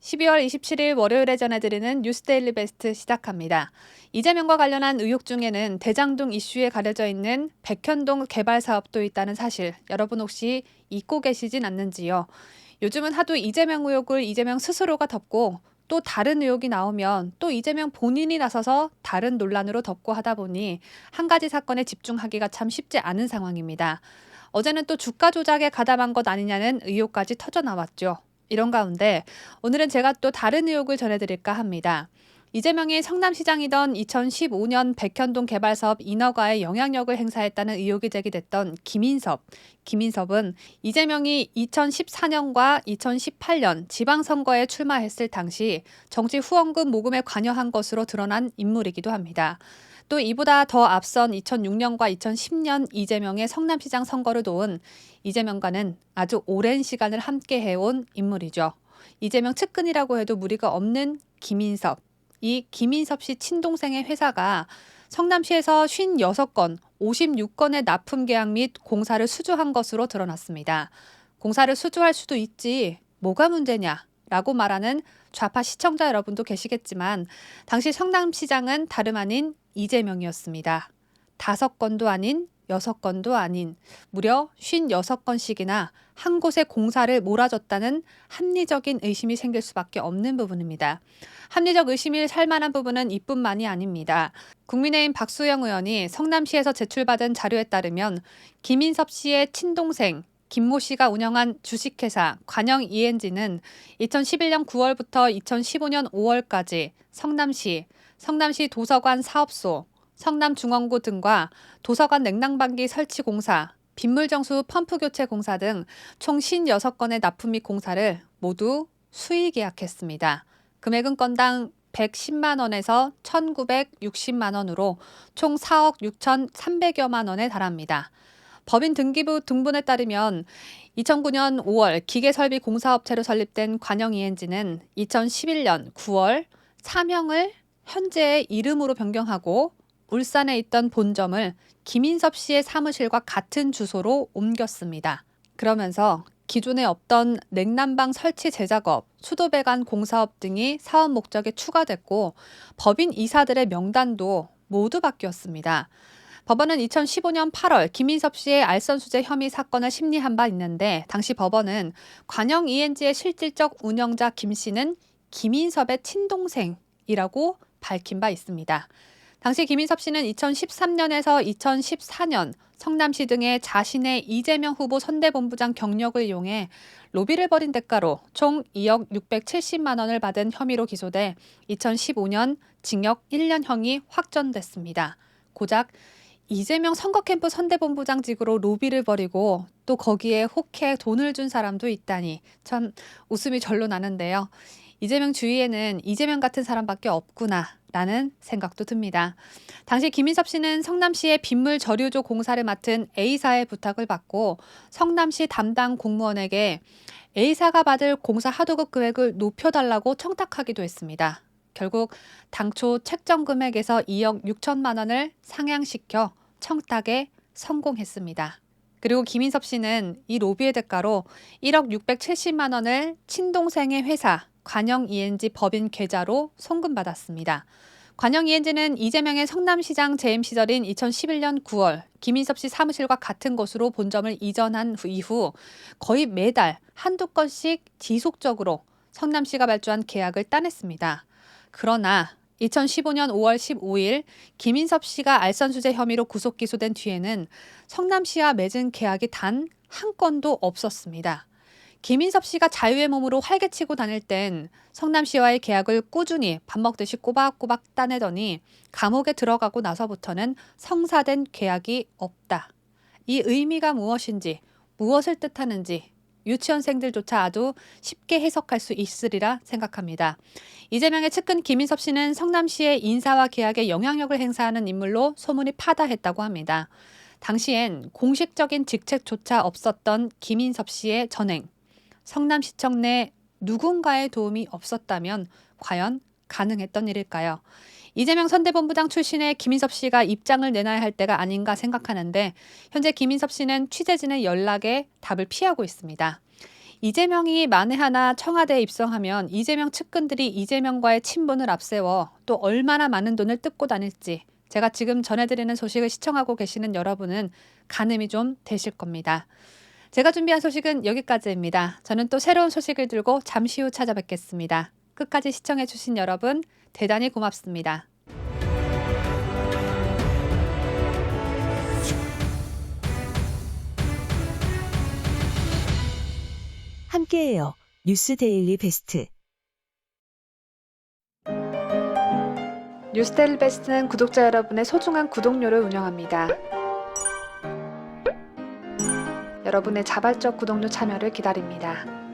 12월 27일 월요일에 전해드리는 뉴스데일리 베스트 시작합니다. 이재명과 관련한 의혹 중에는 대장동 이슈에 가려져 있는 백현동 개발 사업도 있다는 사실, 여러분 혹시 잊고 계시진 않는지요? 요즘은 하도 이재명 의혹을 이재명 스스로가 덮고 또 다른 의혹이 나오면 또 이재명 본인이 나서서 다른 논란으로 덮고 하다 보니 한 가지 사건에 집중하기가 참 쉽지 않은 상황입니다. 어제는 또 주가 조작에 가담한 것 아니냐는 의혹까지 터져 나왔죠. 이런 가운데 오늘은 제가 또 다른 의혹을 전해드릴까 합니다. 이재명이 성남시장이던 2015년 백현동 개발사업 인허가에 영향력을 행사했다는 의혹이 제기됐던 김인섭. 김인섭은 이재명이 2014년과 2018년 지방선거에 출마했을 당시 정치 후원금 모금에 관여한 것으로 드러난 인물이기도 합니다. 또 이보다 더 앞선 2006년과 2010년 이재명의 성남시장 선거를 도운 이재명과는 아주 오랜 시간을 함께 해온 인물이죠. 이재명 측근이라고 해도 무리가 없는 김인섭. 이 김인섭 씨 친동생의 회사가 성남시에서 56건, 56건의 납품 계약 및 공사를 수주한 것으로 드러났습니다. 공사를 수주할 수도 있지, 뭐가 문제냐? 라고 말하는 좌파 시청자 여러분도 계시겠지만 당시 성남시장은 다름 아닌 이재명이었습니다. 5건도 아닌 6건도 아닌 무려 56건씩이나 한 곳에 공사를 몰아줬다는 합리적인 의심이 생길 수밖에 없는 부분입니다. 합리적 의심이 살 만한 부분은 이뿐만이 아닙니다. 국민의힘 박수영 의원이 성남시에서 제출받은 자료에 따르면 김인섭 씨의 친동생 김모 씨가 운영한 주식회사 관영 ENG는 2011년 9월부터 2015년 5월까지 성남시 도서관 사업소, 성남중원구 등과 도서관 냉난방기 설치 공사, 빗물정수 펌프 교체 공사 등 총 56건의 납품 및 공사를 모두 수의 계약했습니다. 금액은 건당 110만 원에서 1,960만 원으로 총 4억 6,300여만 원에 달합니다. 법인 등기부 등본에 따르면 2009년 5월 기계설비 공사업체로 설립된 관영 ENG는 2011년 9월 사명을 현재의 이름으로 변경하고 울산에 있던 본점을 김인섭 씨의 사무실과 같은 주소로 옮겼습니다. 그러면서 기존에 없던 냉난방 설치 제작업, 수도 배관 공사업 등이 사업 목적에 추가됐고 법인 이사들의 명단도 모두 바뀌었습니다. 법원은 2015년 8월 김인섭 씨의 알선수재 혐의 사건을 심리한 바 있는데 당시 법원은 관영 ENG의 실질적 운영자 김 씨는 김인섭의 친동생이라고 밝힌 바 있습니다. 당시 김인섭 씨는 2013년에서 2014년 성남시 등의 자신의 이재명 후보 선대본부장 경력을 이용해 로비를 벌인 대가로 총 2억 670만 원을 받은 혐의로 기소돼 2015년 징역 1년형이 확정됐습니다. 고작 이재명 선거 캠프 선대본부장직으로 로비를 벌이고 또 거기에 혹해 돈을 준 사람도 있다니 참 웃음이 절로 나는데요. 이재명 주위에는 이재명 같은 사람밖에 없구나라는 생각도 듭니다. 당시 김인섭 씨는 성남시의 빗물 저류조 공사를 맡은 A사의 부탁을 받고 성남시 담당 공무원에게 A사가 받을 공사 하도급 금액을 높여달라고 청탁하기도 했습니다. 결국 당초 책정 금액에서 2억 6천만 원을 상향시켜 청탁에 성공했습니다. 그리고 김인섭 씨는 이 로비의 대가로 1억 670만 원을 친동생의 회사 관영 ENG 법인 계좌로 송금받았습니다. 관영 ENG는 이재명의 성남시장 재임 시절인 2011년 9월 김인섭 씨 사무실과 같은 곳으로 본점을 이전한 이후 거의 매달 한두 건씩 지속적으로 성남시가 발주한 계약을 따냈습니다. 그러나 2015년 5월 15일 김인섭 씨가 알선수재 혐의로 구속 기소된 뒤에는 성남시와 맺은 계약이 단 한 건도 없었습니다. 김인섭 씨가 자유의 몸으로 활개치고 다닐 땐 성남시와의 계약을 꾸준히 밥 먹듯이 꼬박꼬박 따내더니 감옥에 들어가고 나서부터는 성사된 계약이 없다. 이 의미가 무엇인지, 무엇을 뜻하는지 유치원생들조차 아주 쉽게 해석할 수 있으리라 생각합니다. 이재명의 측근 김인섭 씨는 성남시의 인사와 계약에 영향력을 행사하는 인물로 소문이 파다했다고 합니다. 당시엔 공식적인 직책조차 없었던 김인섭 씨의 전행, 성남시청 내 누군가의 도움이 없었다면 과연 가능했던 일일까요? 이재명 선대본부장 출신의 김인섭 씨가 입장을 내놔야 할 때가 아닌가 생각하는데 현재 김인섭 씨는 취재진의 연락에 답을 피하고 있습니다. 이재명이 만에 하나 청와대에 입성하면 이재명 측근들이 이재명과의 친분을 앞세워 또 얼마나 많은 돈을 뜯고 다닐지 제가 지금 전해드리는 소식을 시청하고 계시는 여러분은 가늠이 좀 되실 겁니다. 제가 준비한 소식은 여기까지입니다. 저는 또 새로운 소식을 들고 잠시 후 찾아뵙겠습니다. 끝까지 시청해주신 여러분 대단히 고맙습니다. 함께해요. 뉴스데일리 베스트. 뉴스데일리 베스트는 구독자 여러분의 소중한 구독료를 운영합니다. 여러분의 자발적 구독료 참여를 기다립니다.